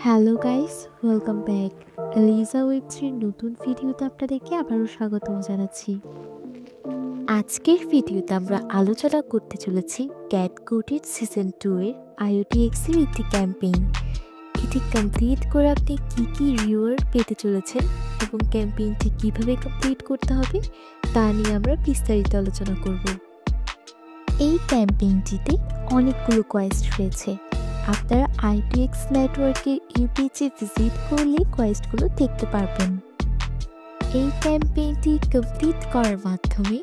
Hello guys, welcome back. Eliza web 3 নতুন ভিডিওতে আপনাদেরকে আবারও স্বাগতম জানাচ্ছি। আজকের ভিডিওতে আমরা আলোচনা করতে চলেছি ক্যাট কোডের সিজন 2 এর IOTX এর একটি ক্যাম্পেইন। এটি কমপ্লিট করে আপনি কি কি রিওয়ার্ড পেতে চলেছেন এবং ক্যাম্পেইনটি কিভাবে কমপ্লিট করতে হবে তা নিয়ে আমরা বিস্তারিত আলোচনা করব। এই ক্যাম্পেইনটিতে অনেকগুলো কোয়েস্ট রয়েছে। আপনারা IOTX নেটওয়ার্কের এই পেজে ভিজিট করলে কোয়েস্টগুলো দেখতে পারবেন। এই ক্যাম্পেইনটি কমপ্লিট করার মাধ্যমে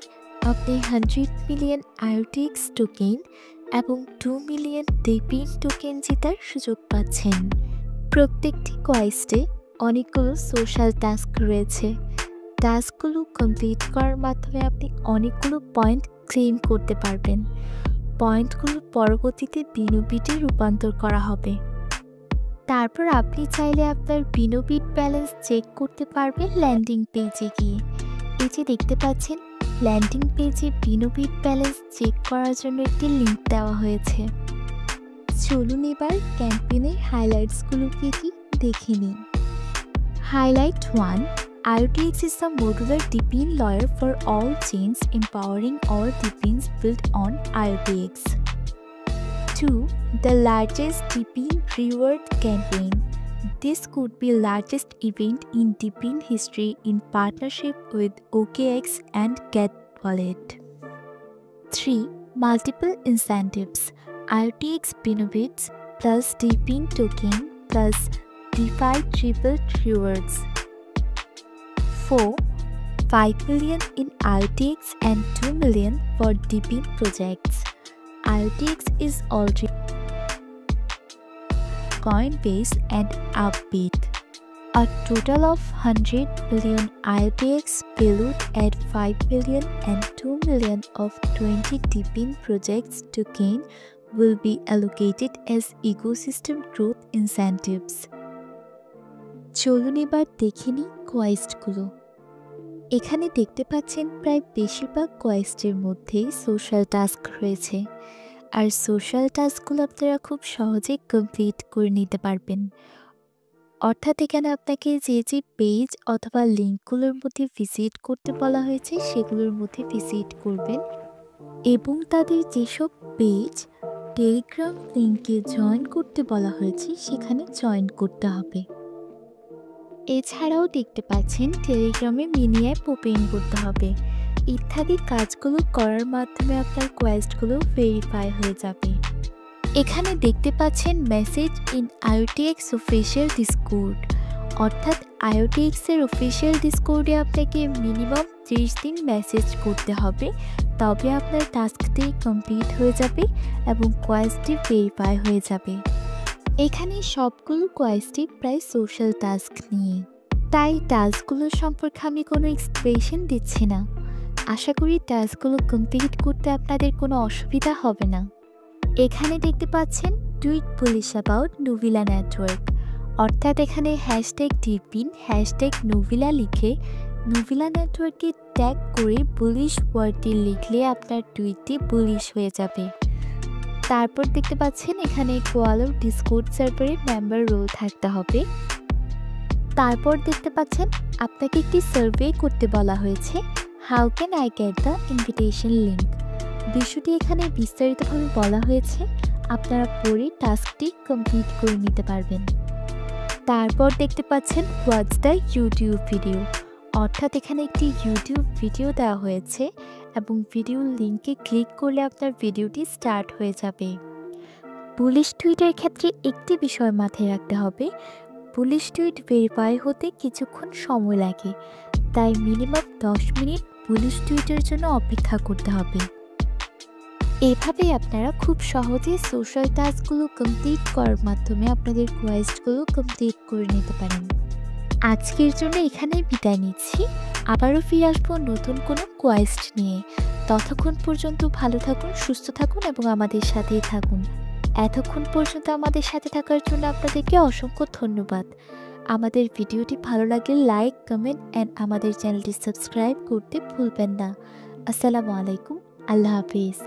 আপনি 100 মিলিয়ন IOTX টোকেন এবং 2 মিলিয়ন ডিপিন টোকেন জেতার সুযোগ পাচ্ছেন। প্রত্যেকটি কোয়েস্টে অনেকগুলো সোশ্যাল টাস্ক রয়েছে। টাস্কগুলো কমপ্লিট করার মাধ্যমে আপনি অনেকগুলো পয়েন্ট ক্লেম করতে পারবেন। পয়েন্টগুলো পরবর্তীতে বিনোবিটে রূপান্তর করা হবে। তারপর আপনি চাইলে আপনার বিনোবিট ব্যালেন্স চেক করতে পারবেন ল্যান্ডিং পেজে গিয়ে। এই যে দেখতে পাচ্ছেন, ল্যান্ডিং পেজে বিনোবিট ব্যালেন্স চেক করার জন্য একটি লিঙ্ক দেওয়া হয়েছে। চলুন এবার ক্যাম্পেইনের হাইলাইটসগুলো কি কি দেখে নিন। Highlight 1, IOTX is a modular DPIN layer for all chains, empowering all DPINs built on IOTX. 2. The largest DPIN reward campaign. This could be largest event in DPIN history in partnership with OKX and Get Wallet. 3. Multiple incentives. IOTX Binobits plus DPIN token plus DeFi triple rewards. 4. 5 million in IOTX and 2 million for DPIN projects. IOTX is already Coinbase and Upbit. A total of 100 billion IOTX valued at 5 million and 2 million of 20 DPIN projects token will be allocated as ecosystem growth incentives. চলুন এবার দেখে নিই কোয়েস্টগুলো। এখানে দেখতে পাচ্ছেন প্রায় বেশিরভাগ কোয়েস্টের মধ্যেই সোশ্যাল টাস্ক রয়েছে, আর সোশ্যাল টাস্কগুলো আপনারা খুব সহজেই কমপ্লিট করে নিতে পারবেন। অর্থাৎ এখানে আপনাকে যে যে পেজ অথবা লিঙ্কগুলোর মধ্যে ভিজিট করতে বলা হয়েছে সেগুলোর মধ্যে ভিজিট করবেন এবং তাদের যেসব পেজ টেলিগ্রাম লিঙ্কে জয়েন করতে বলা হয়েছে সেখানে জয়েন করতে হবে। এছাড়াও দেখতে পাচ্ছেন টেলিগ্রামে মিনি অ্যাপ ওপেন করতে হবে। ইত্যাদি কাজগুলো করার মাধ্যমে আপনার কোয়েস্টগুলো ভেরিফাই হয়ে যাবে। এখানে দেখতে পাচ্ছেন message in IOTX official Discord, অর্থাৎ IOTX এর অফিসিয়াল ডিসকর্ডে আপনাকে মিনিমাম 30 দিন মেসেজ করতে হবে, তবে আপনার টাস্কটি কমপ্লিট হয়ে যাবে এবং কোয়েস্টটি ভেরিফাই হয়ে যাবে। এখানে সবগুলো কোয়েস্টই প্রায় সোশ্যাল টাস্ক নিয়ে, তাই টাস্কগুলো সম্পর্কে আমি কোনো এক্সপ্রেশন দিচ্ছি না। আশা করি টাস্কগুলো কমপ্লিট করতে আপনাদের কোনো অসুবিধা হবে না। এখানে দেখতে পাচ্ছেন টুইট পুলিশ অ্যাবাউট নুভিলা নেটওয়ার্ক, অর্থাৎ এখানে #DPIN #Nuvila লিখে নুভিলা নেটওয়ার্কে ট্যাগ করে বুলিশ ওয়ার্ডটি লিখলে আপনার টুইটটি বুলিশ হয়ে যাবে। তারপর দেখতে পাচ্ছেন এখানে কোয়ালোর ডিসকর্ড সার্ভারে মেম্বার রোল থাকতে হবে। তারপর দেখতে পাচ্ছেন আপনাকে একটি সার্ভে করতে বলা হয়েছে, how can I get the invitation link. বিষয়টি এখানে বিস্তারিতভাবে বলা হয়েছে, আপনারা পরে টাস্কটি কমপ্লিট করে নিতে পারবেন। তারপর দেখতে পাচ্ছেন ওয়াচ দ্য ইউটিউব ভিডিও, অর্থাৎ এখানে একটি ইউটিউব ভিডিও দেওয়া হয়েছে এবং ভিডিও লিঙ্কে ক্লিক করলে আপনার ভিডিওটি স্টার্ট হয়ে যাবে। বুলিশ টুইটের ক্ষেত্রে একটি বিষয় মাথায় রাখতে হবে, বুলিশ টুইট ভেরিফাই হতে কিছুক্ষণ সময় লাগে, তাই মিনিমাম 10 মিনিট বুলিশ টুইটের জন্য অপেক্ষা করতে হবে। এভাবেই আপনারা খুব সহজে সোশ্যাল টাস্কগুলো কমপ্লিট করার মাধ্যমে আপনাদের কোয়েস্টগুলো কমপ্লিট করে নিতে পারেন। আজকের জন্য এখানেই বিদায় নিচ্ছি, আবারও ফিরে আসবো নতুন কোনো কোয়েস্ট নিয়ে। ততক্ষণ পর্যন্ত ভালো থাকুন, সুস্থ থাকুন এবং আমাদের সাথেই থাকুন। এতক্ষণ পর্যন্ত আমাদের সাথে থাকার জন্য আপনাদেরকে অসংখ্য ধন্যবাদ। আমাদের ভিডিওটি ভালো লাগলে লাইক, কমেন্ট অ্যান্ড আমাদের চ্যানেলটি সাবস্ক্রাইব করতে ভুলবেন না। আসসালামু আলাইকুম, আল্লাহ হাফিজ।